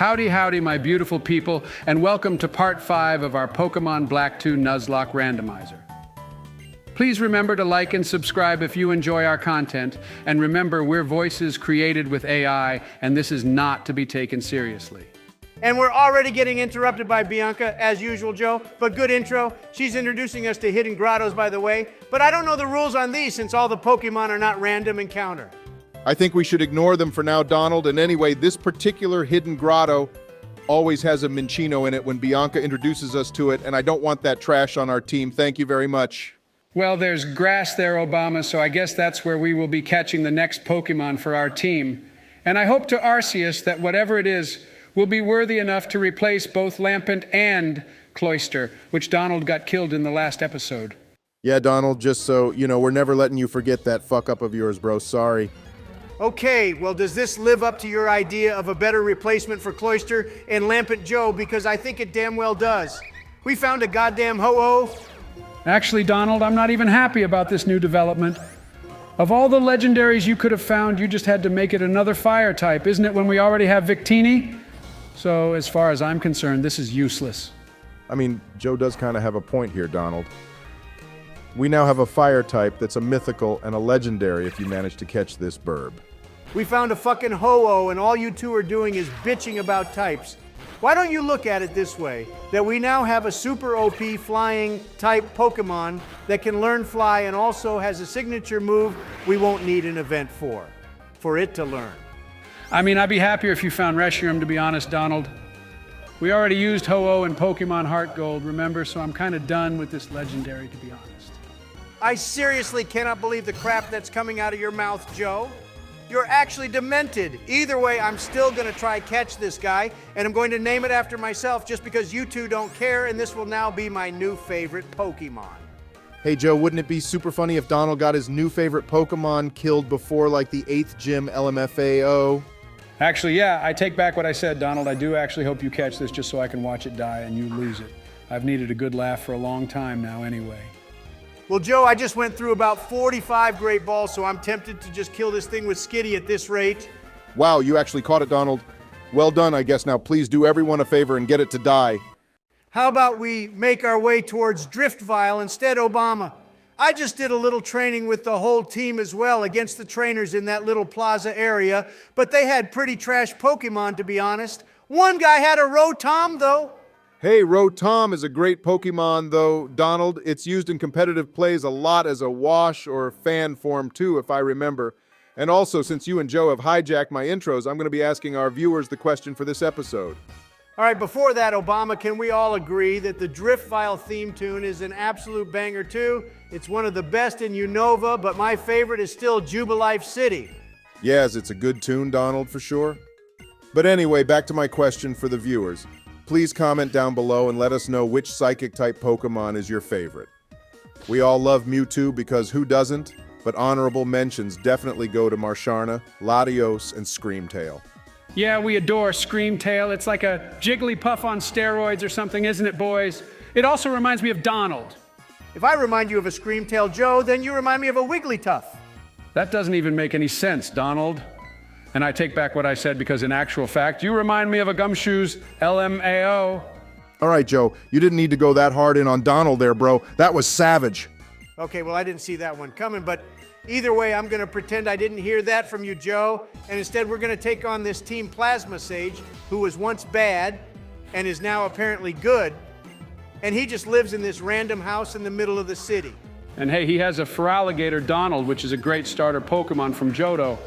Howdy, howdy, my beautiful people, and welcome to part 5 of our Pokémon Black 2 Nuzlocke Randomiser. Please remember to like and subscribe if you enjoy our content, and remember, we're voices created with AI, and this is not to be taken seriously. And we're already getting interrupted by Bianca, as usual, Joe, but good intro. She's introducing us to hidden grottos, by the way, but I don't know the rules on these since all the Pokemon are not random encounter. I think we should ignore them for now, Donald, and anyway, this particular hidden grotto always has a Minccino in it when Bianca introduces us to it, and I don't want that trash on our team. Thank you very much. Well, there's grass there, Obama, so I guess that's where we will be catching the next Pokemon for our team. And I hope to Arceus that whatever it is will be worthy enough to replace both Lampent and Cloyster, which Donald got killed in the last episode. Yeah, Donald, just so you know, we're never letting you forget that fuck-up of yours, bro. Sorry. Okay, well, does this live up to your idea of a better replacement for Cloyster and Lampent Joe? Because I think it damn well does. We found a goddamn ho-oh. Actually, Donald, I'm not even happy about this new development. Of all the legendaries you could have found, you just had to make it another fire type, isn't it, when we already have Victini? So, as far as I'm concerned, this is useless. I mean, Joe does kind of have a point here, Donald. We now have a fire type that's a mythical and a legendary if you manage to catch this burb. We found a fucking ho-oh, and all you two are doing is bitching about types. Why don't you look at it this way, that we now have a super OP flying type Pokemon that can learn fly and also has a signature move we won't need an event for it to learn. I mean, I'd be happier if you found Reshiram, to be honest, Donald. We already used Ho-Oh in Pokemon Heart Gold, remember? So I'm kind of done with this legendary, to be honest. I seriously cannot believe the crap that's coming out of your mouth, Joe. You're actually demented. Either way, I'm still gonna try catch this guy, and I'm going to name it after myself just because you two don't care, and this will now be my new favorite Pokemon. Hey, Joe, wouldn't it be super funny if Donald got his new favorite Pokemon killed before, like, the 8th gym LMFAO? Actually, yeah, I take back what I said, Donald. I do actually hope you catch this just so I can watch it die and you lose it. I've needed a good laugh for a long time now anyway. Well, Joe, I just went through about 45 great balls, so I'm tempted to just kill this thing with Skitty at this rate. Wow, you actually caught it, Donald. Well done, I guess. Now please do everyone a favor and get it to die. How about we make our way towards Driftvile instead, Obama? I just did a little training with the whole team as well against the trainers in that little plaza area, but they had pretty trash Pokemon, to be honest. One guy had a Rotom, though. Hey, Rotom is a great Pokemon, though, Donald. It's used in competitive plays a lot as a wash or fan form, too, if I remember. And also, since you and Joe have hijacked my intros, I'm going to be asking our viewers the question for this episode. All right, before that, Obama, can we all agree that the Driftvile theme tune is an absolute banger, too? It's one of the best in Unova, but my favorite is still Jubilife City. Yes, it's a good tune, Donald, for sure. But anyway, back to my question for the viewers. Please comment down below and let us know which Psychic-type Pokemon is your favorite. We all love Mewtwo because who doesn't? But honorable mentions definitely go to Marsharna, Latios, and Screamtail. Yeah, we adore Screamtail. It's like a Jigglypuff on steroids or something, isn't it, boys? It also reminds me of Donald. If I remind you of a Screamtail Joe, then you remind me of a Wigglytuff. That doesn't even make any sense, Donald. And I take back what I said because in actual fact, you remind me of a Gumshoe's LMAO. All right, Joe, you didn't need to go that hard in on Donald there, bro. That was savage. Okay, well, I didn't see that one coming, but either way, I'm gonna pretend I didn't hear that from you, Joe, and instead we're gonna take on this Team Plasma Sage, who was once bad and is now apparently good, and he just lives in this random house in the middle of the city. And hey, he has a Feraligatr Donald, which is a great starter Pokemon from Johto.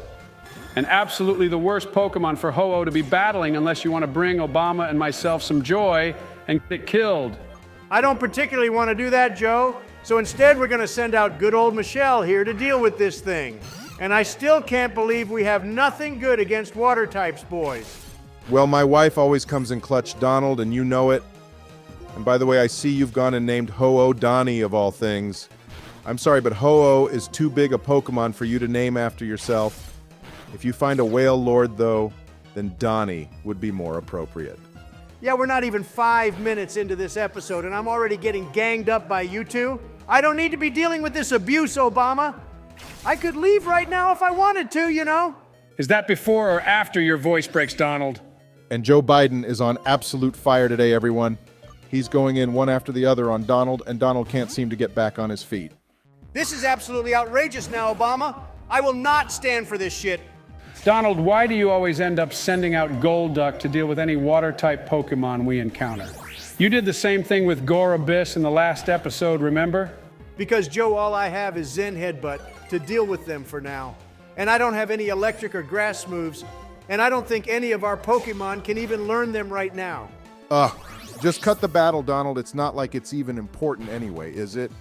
And absolutely the worst Pokemon for Ho-Oh to be battling unless you want to bring Obama and myself some joy and get killed. I don't particularly want to do that, Joe, so instead we're gonna send out good old Michelle here to deal with this thing. And I still can't believe we have nothing good against water types, boys. Well, my wife always comes in clutch, Donald, and you know it. And by the way, I see you've gone and named Ho-Oh Donnie of all things. I'm sorry, but Ho-Oh is too big a Pokemon for you to name after yourself. If you find a Whale Lord, though, then Donnie would be more appropriate. Yeah, we're not even 5 minutes into this episode, and I'm already getting ganged up by you two. I don't need to be dealing with this abuse, Obama. I could leave right now if I wanted to, you know. Is that before or after your voice breaks, Donald? And Joe Biden is on absolute fire today, everyone. He's going in one after the other on Donald, and Donald can't seem to get back on his feet. This is absolutely outrageous now, Obama. I will not stand for this shit. Donald, why do you always end up sending out Golduck to deal with any water-type Pokemon we encounter? You did the same thing with Gore Abyss in the last episode, remember? Because, Joe, all I have is Zen Headbutt to deal with them for now. And I don't have any electric or grass moves, and I don't think any of our Pokemon can even learn them right now. Just cut the battle, Donald. It's not like it's even important anyway, is it?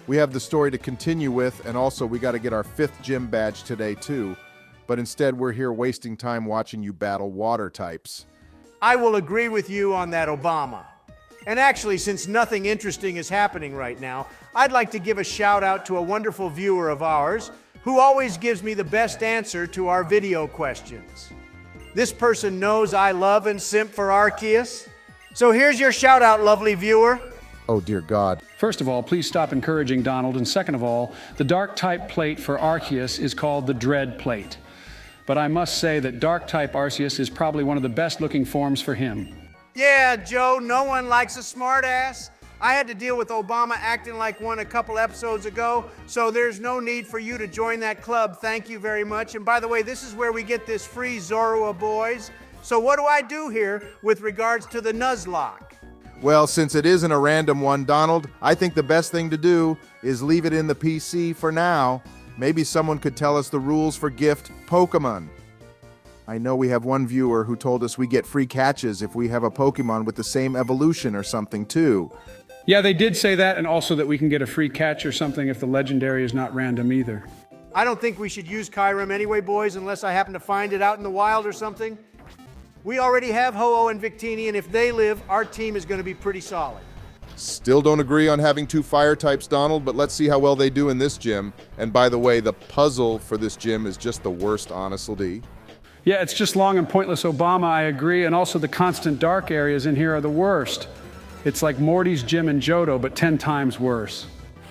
We have the story to continue with, and also we got to get our 5th gym badge today, too. But instead, we're here wasting time watching you battle water types. I will agree with you on that, Obama. And actually, since nothing interesting is happening right now, I'd like to give a shout out to a wonderful viewer of ours who always gives me the best answer to our video questions. This person knows I love and simp for Arceus. So here's your shout out, lovely viewer. Oh, dear God. First of all, please stop encouraging Donald, and second of all, the Dark-type plate for Arceus is called the Dread Plate. But I must say that Dark-type Arceus is probably one of the best-looking forms for him. Yeah, Joe, no one likes a smartass. I had to deal with Obama acting like one a couple episodes ago, so there's no need for you to join that club. Thank you very much. And by the way, this is where we get this free Zorua, boys. So what do I do here with regards to the Nuzlocke? Well, since it isn't a random one, Donald, I think the best thing to do is leave it in the PC for now. Maybe someone could tell us the rules for gift Pokemon. I know we have one viewer who told us we get free catches if we have a Pokemon with the same evolution or something, too. Yeah, they did say that, and also that we can get a free catch or something if the legendary is not random either. I don't think we should use Kyurem anyway, boys, unless I happen to find it out in the wild or something. We already have Ho-Oh and Victini, and if they live, our team is going to be pretty solid. Still don't agree on having 2 fire types, Donald, but let's see how well they do in this gym. And by the way, the puzzle for this gym is just the worst, honestly. Yeah, it's just long and pointless, Obama, I agree, and also the constant dark areas in here are the worst. It's like Morty's gym in Johto, but 10 times worse.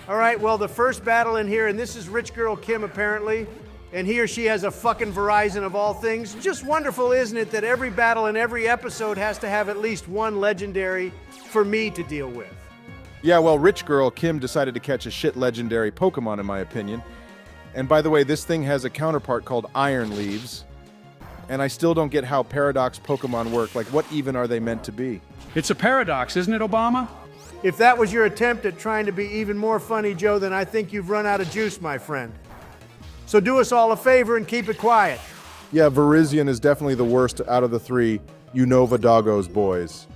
All right, well, the first battle in here, and this is Rich Girl Kim, apparently, and he or she has a fucking Verizon of all things. Just wonderful, isn't it, that every battle in every episode has to have at least one legendary for me to deal with? Yeah, well, Rich Girl Kim decided to catch a shit legendary Pokemon, in my opinion. And by the way, this thing has a counterpart called Iron Leaves. And I still don't get how Paradox Pokemon work. Like, what even are they meant to be? It's a paradox, isn't it, Obama? If that was your attempt at trying to be even more funny, Joe, then I think you've run out of juice, my friend. So do us all a favor and keep it quiet. Yeah, Virizion is definitely the worst out of the 3 Unova Doggos boys.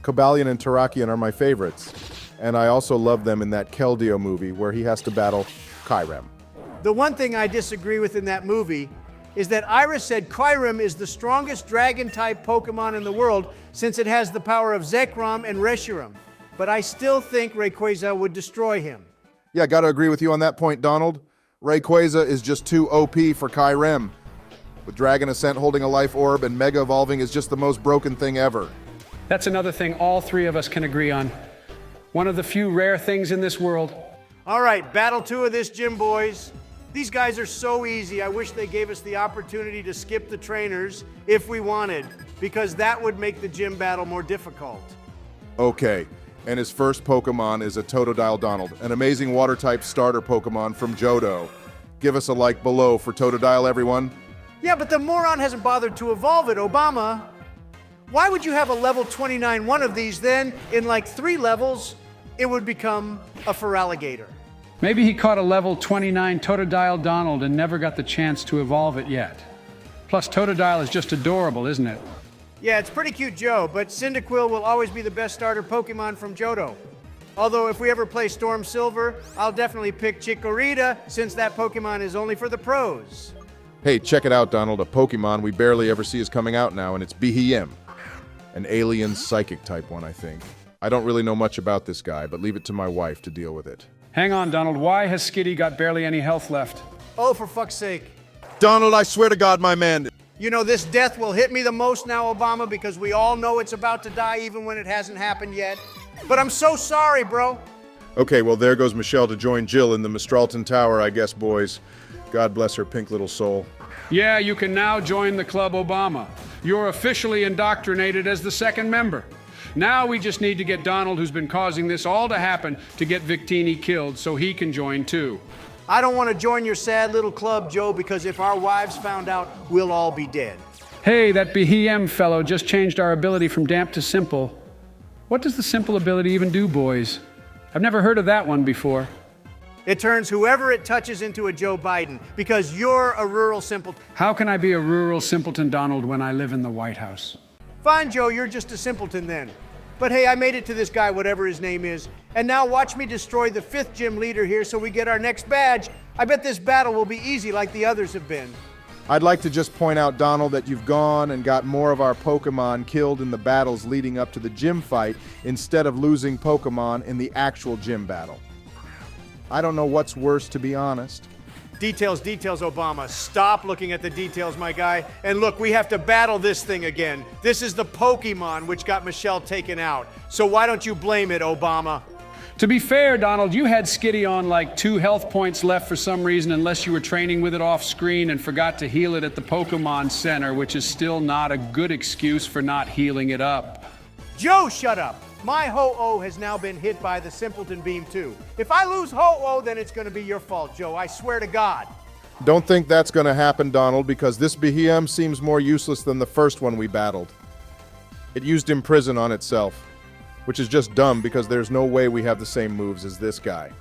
Cobalion and Terrakion are my favorites. And I also love them in that Keldeo movie where he has to battle Kyurem. The one thing I disagree with in that movie is that Iris said Kyurem is the strongest dragon-type Pokemon in the world since it has the power of Zekrom and Reshiram. But I still think Rayquaza would destroy him. Yeah, gotta agree with you on that point, Donald. Rayquaza is just too OP for Kyurem. With Dragon Ascent holding a life orb and Mega Evolving is just the most broken thing ever. That's another thing all 3 of us can agree on. One of the few rare things in this world. All right, battle 2 of this gym, boys. These guys are so easy, I wish they gave us the opportunity to skip the trainers if we wanted, because that would make the gym battle more difficult. Okay, and his first Pokemon is a Totodile Donald, an amazing water-type starter Pokemon from Johto. Give us a like below for Totodile, everyone. Yeah, but the moron hasn't bothered to evolve it, Obama. Why would you have a level 29 one of these then? In like 3 levels, it would become a Feraligatr. Maybe he caught a level 29 Totodile Donald and never got the chance to evolve it yet. Plus, Totodile is just adorable, isn't it? Yeah, it's pretty cute, Joe, but Cyndaquil will always be the best starter Pokemon from Johto. Although if we ever play Storm Silver, I'll definitely pick Chikorita, since that Pokemon is only for the pros. Hey, check it out, Donald. A Pokemon we barely ever see is coming out now, and it's Behem. An alien psychic type one, I think. I don't really know much about this guy, but leave it to my wife to deal with it. Hang on, Donald. Why has Skitty got barely any health left? Oh, for fuck's sake. Donald, I swear to God, my man. You know, this death will hit me the most now, Obama, because we all know it's about to die even when it hasn't happened yet. But I'm so sorry, bro. Okay, well, there goes Michelle to join Jill in the Mistralton Tower, I guess, boys. God bless her pink little soul. Yeah, you can now join the Club Obama. You're officially indoctrinated as the second member. Now we just need to get Donald, who's been causing this all to happen, to get Victini killed so he can join too. I don't want to join your sad little club, Joe, because if our wives found out, we'll all be dead. Hey, that Behem fellow just changed our ability from damp to simple. What does the simple ability even do, boys? I've never heard of that one before. It turns whoever it touches into a Joe Biden, because you're a rural simpleton. How can I be a rural simpleton, Donald, when I live in the White House? Fine, Joe, you're just a simpleton then. But hey, I made it to this guy, whatever his name is, and now watch me destroy the 5th gym leader here so we get our next badge. I bet this battle will be easy like the others have been. I'd like to just point out, Donald, that you've gone and got more of our Pokémon killed in the battles leading up to the gym fight instead of losing Pokémon in the actual gym battle. I don't know what's worse, to be honest. Details, Obama. Stop looking at the details, my guy. And look, we have to battle this thing again. This is the Pokemon which got Michelle taken out. So why don't you blame it, Obama? To be fair, Donald, you had Skitty on like 2 health points left for some reason, unless you were training with it off screen and forgot to heal it at the Pokemon Center, which is still not a good excuse for not healing it up. Joe, shut up. My Ho-Oh has now been hit by the Simpleton Beam too. If I lose Ho-Oh, then it's going to be your fault, Joe. I swear to God. Don't think that's going to happen, Donald, because this Behem seems more useless than the first one we battled. It used Imprison on itself, which is just dumb because there's no way we have the same moves as this guy.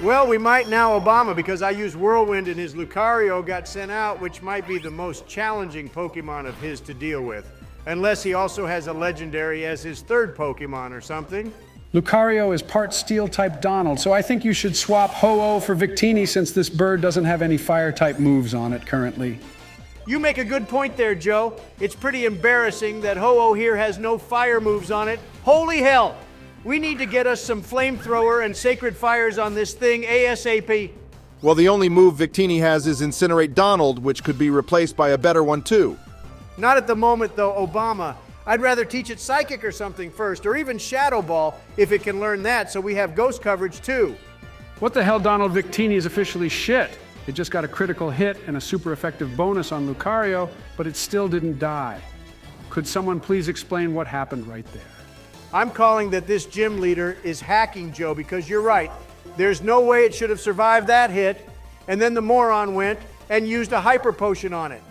Well, we might now, Obama, because I used Whirlwind and his Lucario got sent out, which might be the most challenging Pokemon of his to deal with. Unless he also has a legendary as his 3rd Pokemon or something. Lucario is part Steel-type Donald, so I think you should swap Ho-Oh for Victini since this bird doesn't have any Fire-type moves on it currently. You make a good point there, Joe. It's pretty embarrassing that Ho-Oh here has no fire moves on it. Holy hell! We need to get us some flamethrower and sacred fires on this thing ASAP. Well, the only move Victini has is Incinerate Donald, which could be replaced by a better one too. Not at the moment, though, Obama. I'd rather teach it Psychic or something first, or even Shadow Ball, if it can learn that, so we have ghost coverage, too. What the hell, Donald? Victini is officially shit. It just got a critical hit and a super effective bonus on Lucario, but it still didn't die. Could someone please explain what happened right there? I'm calling that this gym leader is hacking, Joe, because you're right. There's no way it should have survived that hit, and then the moron went and used a Hyper Potion on it.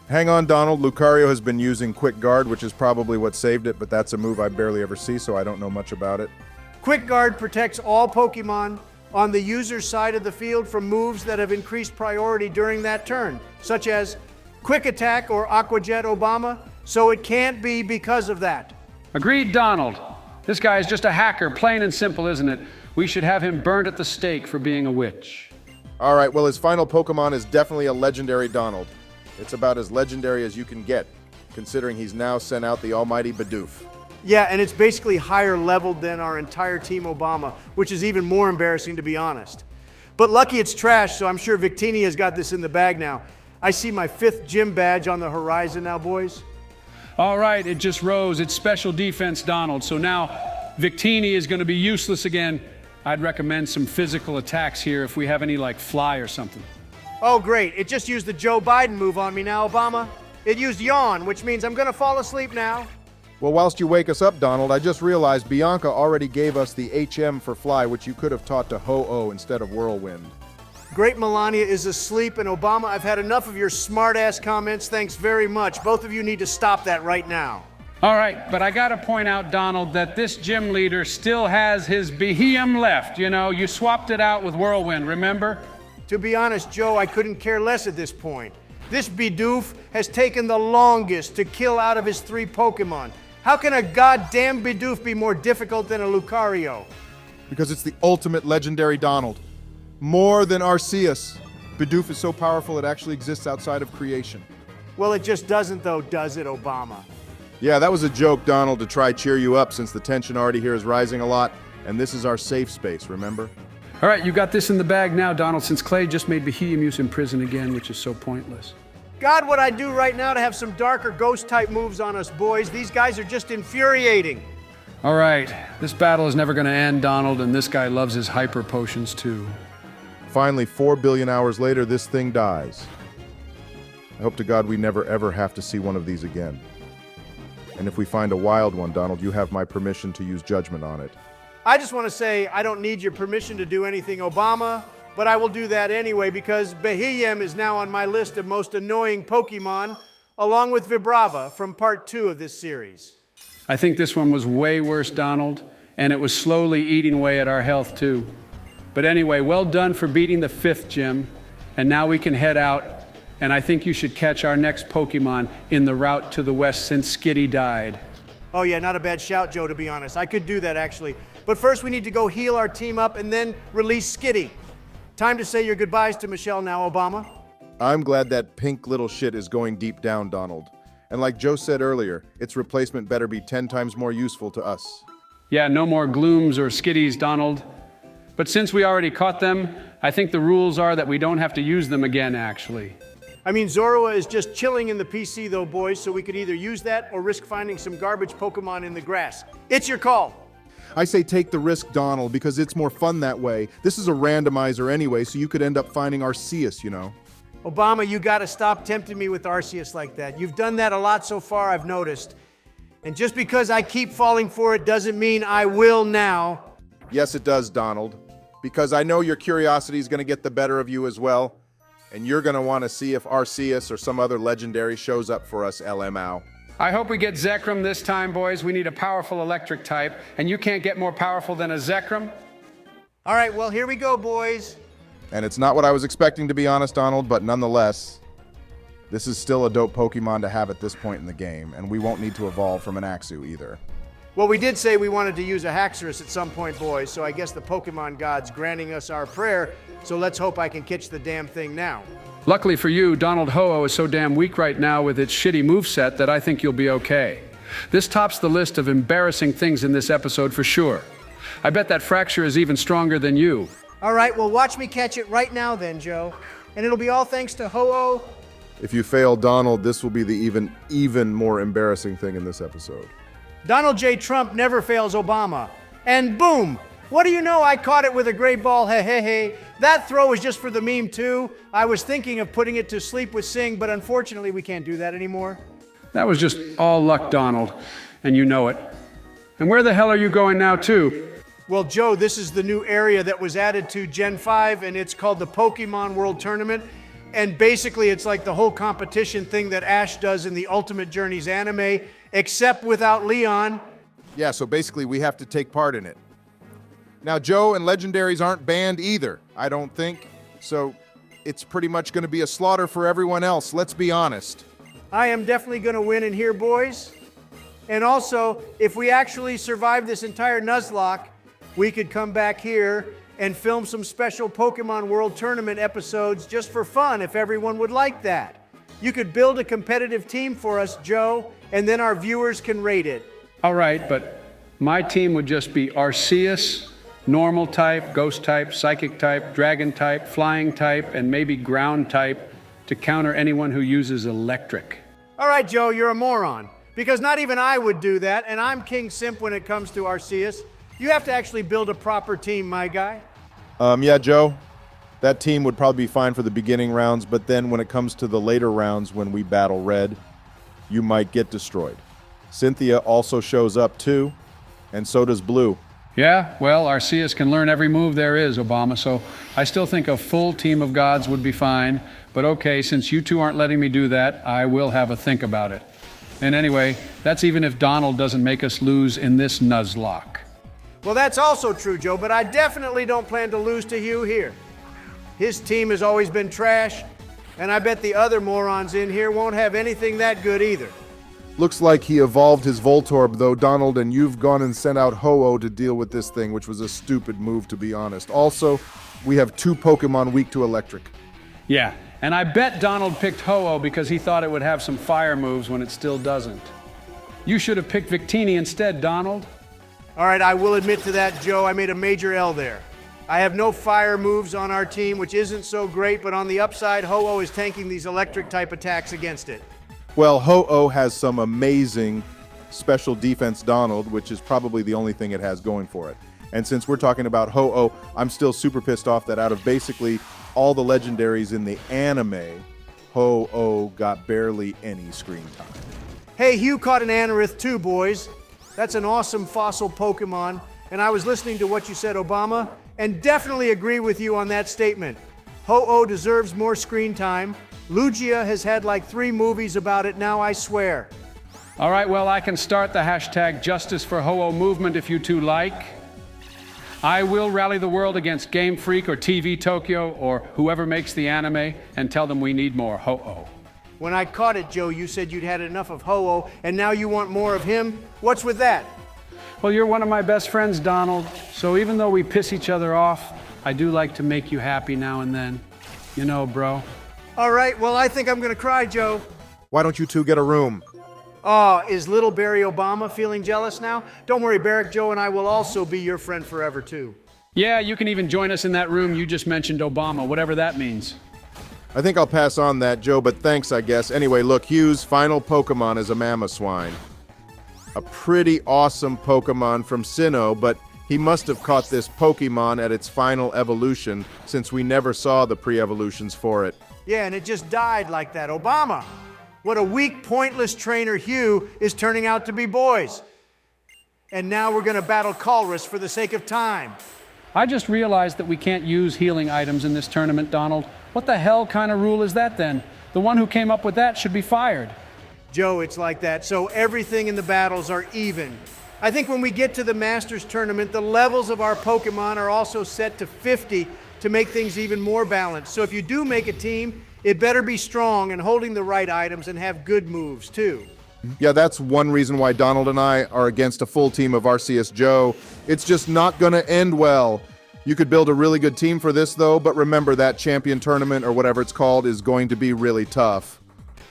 Hang on, Donald. Lucario has been using Quick Guard, which is probably what saved it, but that's a move I barely ever see, so I don't know much about it. Quick Guard protects all Pokemon on the user's side of the field from moves that have increased priority during that turn, such as Quick Attack or Aqua Jet, Obama, so it can't be because of that. Agreed, Donald. This guy is just a hacker, plain and simple, isn't it? We should have him burned at the stake for being a witch. All right, well, his final Pokemon is definitely a legendary Donald. It's about as legendary as you can get, considering he's now sent out the almighty Bidoof. Yeah, and it's basically higher leveled than our entire Team Obama, which is even more embarrassing, to be honest. But lucky it's trash, so I'm sure Victini has got this in the bag now. I see my 5th gym badge on the horizon now, boys. All right, it just rose. It's special defense, Donald. So now Victini is going to be useless again. I'd recommend some physical attacks here if we have any, like, fly or something. Oh, great. It just used the Joe Biden move on me now, Obama. It used yawn, which means I'm going to fall asleep now. Well, whilst you wake us up, Donald, I just realized Bianca already gave us the HM for Fly, which you could have taught to Ho-Oh instead of Whirlwind. Great Melania is asleep, and Obama, I've had enough of your smart-ass comments. Thanks very much. Both of you need to stop that right now. All right, but I got to point out, Donald, that this gym leader still has his Behem left. You know, you swapped it out with Whirlwind, remember? To be honest, Joe, I couldn't care less at this point. This Bidoof has taken the longest to kill out of his 3 Pokemon. How can a goddamn Bidoof be more difficult than a Lucario? Because it's the ultimate legendary Donald. More than Arceus. Bidoof is so powerful it actually exists outside of creation. Well, it just doesn't, though, does it, Obama? Yeah, that was a joke, Donald, to try cheer you up since the tension already here is rising a lot, and this is our safe space, remember? All right, you got this in the bag now, Donald, since Clay just made Behem use Imprison again, which is so pointless. God, what I'd do right now to have some darker ghost-type moves on us, boys. These guys are just infuriating. All right, this battle is never going to end, Donald, and this guy loves his hyper potions too. Finally, 4 billion hours later, this thing dies. I hope to God we never ever have to see one of these again. And if we find a wild one, Donald, you have my permission to use judgment on it. I just want to say I don't need your permission to do anything, Obama, but I will do that anyway because Bahiyem is now on my list of most annoying Pokemon, along with Vibrava from part 2 of this series. I think this one was way worse, Donald, and it was slowly eating away at our health too. But anyway, well done for beating the 5th gym, and now we can head out, and I think you should catch our next Pokemon in the route to the west since Skitty died. Oh yeah, not a bad shout, Joe, to be honest. I could do that actually. But first we need to go heal our team up and then release Skitty. Time to say your goodbyes to Michelle now, Obama. I'm glad that pink little shit is going deep down, Donald. And like Joe said earlier, its replacement better be 10 times more useful to us. Yeah, no more Glooms or Skitties, Donald. But since we already caught them, I think the rules are that we don't have to use them again, actually. I mean, Zorua is just chilling in the PC though, boys, so we could either use that or risk finding some garbage Pokemon in the grass. It's your call. I say take the risk, Donald, because it's more fun that way. This is a randomizer anyway, so you could end up finding Arceus, you know. Obama, you gotta stop tempting me with Arceus like that. You've done that a lot so far, I've noticed. And just because I keep falling for it doesn't mean I will now. Yes, it does, Donald. Because I know your curiosity is going to get the better of you as well. And you're going to want to see if Arceus or some other legendary shows up for us, LMAO. I hope we get Zekrom this time, boys. We need a powerful electric type, and you can't get more powerful than a Zekrom. All right, well, here we go, boys. And it's not what I was expecting, to be honest, Donald, but nonetheless, this is still a dope Pokemon to have at this point in the game, and we won't need to evolve from an Axew either. Well, we did say we wanted to use a Haxorus at some point, boys, so I guess the Pokemon God's granting us our prayer, so let's hope I can catch the damn thing now. Luckily for you, Donald Ho-Oh is so damn weak right now with its shitty moveset that I think you'll be okay. This tops the list of embarrassing things in this episode for sure. I bet that Fracture is even stronger than you. All right, well, watch me catch it right now then, Joe. And it'll be all thanks to Ho-Oh. If you fail Donald, this will be the even more embarrassing thing in this episode. Donald J. Trump never fails Obama. And boom! What do you know? I caught it with a great ball, hey, hey, hey. That throw was just for the meme, too. I was thinking of putting it to sleep with Sing, but unfortunately we can't do that anymore. That was just all luck, Donald, and you know it. And where the hell are you going now, too? Well, Joe, this is the new area that was added to Gen 5, and it's called the Pokemon World Tournament. And basically, it's like the whole competition thing that Ash does in the Ultimate Journeys anime, except without Leon. Yeah, so basically we have to take part in it. Now, Joe and Legendaries aren't banned either, I don't think. So it's pretty much going to be a slaughter for everyone else, let's be honest. I am definitely going to win in here, boys. And also, if we actually survive this entire Nuzlocke, we could come back here and film some special Pokemon World Tournament episodes just for fun if everyone would like that. You could build a competitive team for us, Joe, and then our viewers can rate it. All right, but my team would just be Arceus, normal type, ghost type, psychic type, dragon type, flying type, and maybe ground type to counter anyone who uses electric. All right, Joe, you're a moron. Because not even I would do that, and I'm King Simp when it comes to Arceus. You have to actually build a proper team, my guy. Yeah, Joe, that team would probably be fine for the beginning rounds, but then when it comes to the later rounds when we battle Red, you might get destroyed. Cynthia also shows up too, and so does Blue. Yeah, well, Arceus can learn every move there is, Obama, so I still think a full team of gods would be fine. But okay, since you two aren't letting me do that, I will have a think about it. And anyway, that's even if Donald doesn't make us lose in this Nuzlocke. Well, that's also true, Joe, but I definitely don't plan to lose to Hugh here. His team has always been trash, and I bet the other morons in here won't have anything that good either. Looks like he evolved his Voltorb though, Donald, and you've gone and sent out Ho-Oh to deal with this thing, which was a stupid move to be honest. Also, we have 2 Pokemon weak to electric. Yeah, and I bet Donald picked Ho-Oh because he thought it would have some fire moves when it still doesn't. You should have picked Victini instead, Donald. All right, I will admit to that, Joe. I made a major L there. I have no fire moves on our team, which isn't so great, but on the upside, Ho-Oh is tanking these electric type attacks against it. Well, Ho-Oh has some amazing special defense, Donald, which is probably the only thing it has going for it. And since we're talking about Ho-Oh, I'm still super pissed off that out of basically all the legendaries in the anime, Ho-Oh got barely any screen time. Hey, Hugh caught an anorith too, boys. That's an awesome fossil Pokemon, and I was listening to what you said, Obama, and definitely agree with you on that statement. Ho-Oh deserves more screen time. Lugia has had like 3 movies about it now, I swear. All right, well, I can start the hashtag Justice for Ho-Oh movement if you two like. I will rally the world against Game Freak or TV Tokyo or whoever makes the anime and tell them we need more Ho-Oh. When I caught it, Joe, you said you'd had enough of Ho-Oh, and now you want more of him? What's with that? Well, you're one of my best friends, Donald, so even though we piss each other off, I do like to make you happy now and then. You know, bro. All right, well, I think I'm gonna cry, Joe. Why don't you two get a room? Oh, is little Barry Obama feeling jealous now? Don't worry, Barrick, Joe and I will also be your friend forever, too. Yeah, you can even join us in that room you just mentioned, Obama, whatever that means. I think I'll pass on that, Joe, but thanks, I guess. Anyway, look, Hugh's final Pokemon is a Mamoswine. A pretty awesome Pokemon from Sinnoh, but he must have caught this Pokemon at its final evolution since we never saw the pre-evolutions for it. Yeah, and it just died like that. Obama! What a weak, pointless trainer Hugh is turning out to be, boys. And now we're gonna battle Colrus for the sake of time. I just realized that we can't use healing items in this tournament, Donald. What the hell kind of rule is that then? The one who came up with that should be fired. Joe, it's like that, so everything in the battles are even. I think when we get to the Masters tournament, the levels of our Pokemon are also set to 50 to make things even more balanced. So if you do make a team, it better be strong and holding the right items and have good moves, too. Yeah, that's one reason why Donald and I are against a full team of Arceus Joe. It's just not gonna end well. You could build a really good team for this, though, but remember that champion tournament, or whatever it's called, is going to be really tough.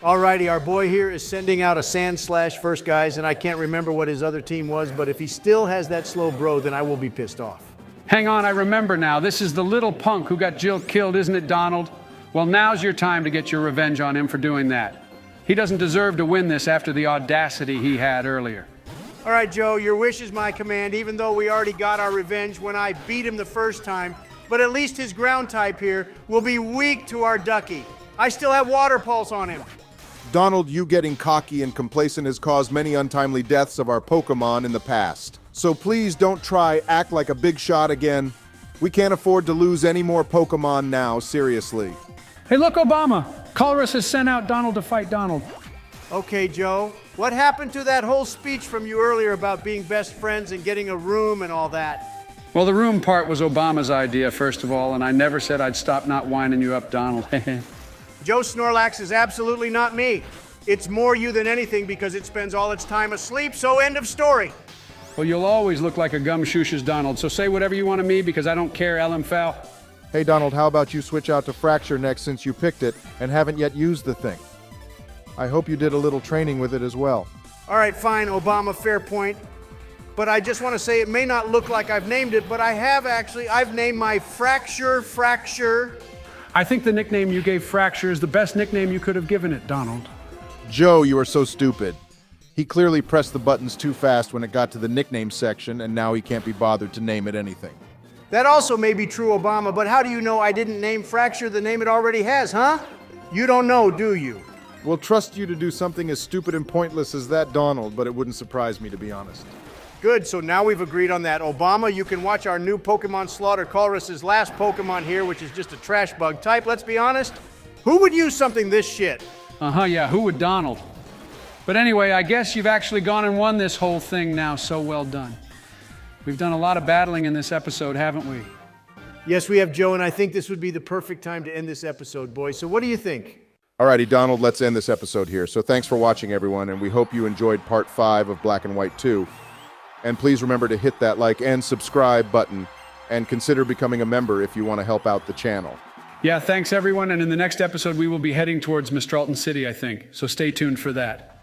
Alrighty, our boy here is sending out a Sand Slash first, guys, and I can't remember what his other team was, but if he still has that slow bro, then I will be pissed off. Hang on, I remember now. This is the little punk who got Jill killed, isn't it, Donald? Well, now's your time to get your revenge on him for doing that. He doesn't deserve to win this after the audacity he had earlier. All right, Joe, your wish is my command, even though we already got our revenge when I beat him the first time. But at least his ground type here will be weak to our Ducky. I still have Water Pulse on him. Donald, you getting cocky and complacent has caused many untimely deaths of our Pokemon in the past. So please don't try act like a big shot again. We can't afford to lose any more Pokemon now, seriously. Hey, look, Obama. Colrus has sent out Donald to fight Donald. Okay, Joe, what happened to that whole speech from you earlier about being best friends and getting a room and all that? Well, the room part was Obama's idea, first of all, and I never said I'd stop not winding you up, Donald. Joe Snorlax is absolutely not me. It's more you than anything because it spends all its time asleep, so end of story. Well, you'll always look like a gumshooshes, Donald, so say whatever you want of me because I don't care, Fowl. Hey Donald, how about you switch out to Fracture next since you picked it and haven't yet used the thing? I hope you did a little training with it as well. All right, fine, Obama, fair point. But I just want to say it may not look like I've named it, but I have actually. I've named my Fracture. I think the nickname you gave Fracture is the best nickname you could have given it, Donald. Joe, you are so stupid. He clearly pressed the buttons too fast when it got to the nickname section, and now he can't be bothered to name it anything. That also may be true, Obama, but how do you know I didn't name Fracture the name it already has, huh? You don't know, do you? We'll trust you to do something as stupid and pointless as that, Donald, but it wouldn't surprise me, to be honest. Good, so now we've agreed on that. Obama, you can watch our new Pokemon Slaughter Colrus's last Pokemon here, which is just a trash bug type. Let's be honest. Who would use something this shit? Yeah, who would Donald? But anyway, I guess you've actually gone and won this whole thing now, so well done. We've done a lot of battling in this episode, haven't we? Yes, we have, Joe, and I think this would be the perfect time to end this episode, boys. So what do you think? Alrighty, Donald, let's end this episode here. So thanks for watching, everyone, and we hope you enjoyed part 5 of Black and White 2. And please remember to hit that like and subscribe button, and consider becoming a member if you want to help out the channel. Yeah, thanks everyone, and in the next episode we will be heading towards Mistralton City, I think. So stay tuned for that.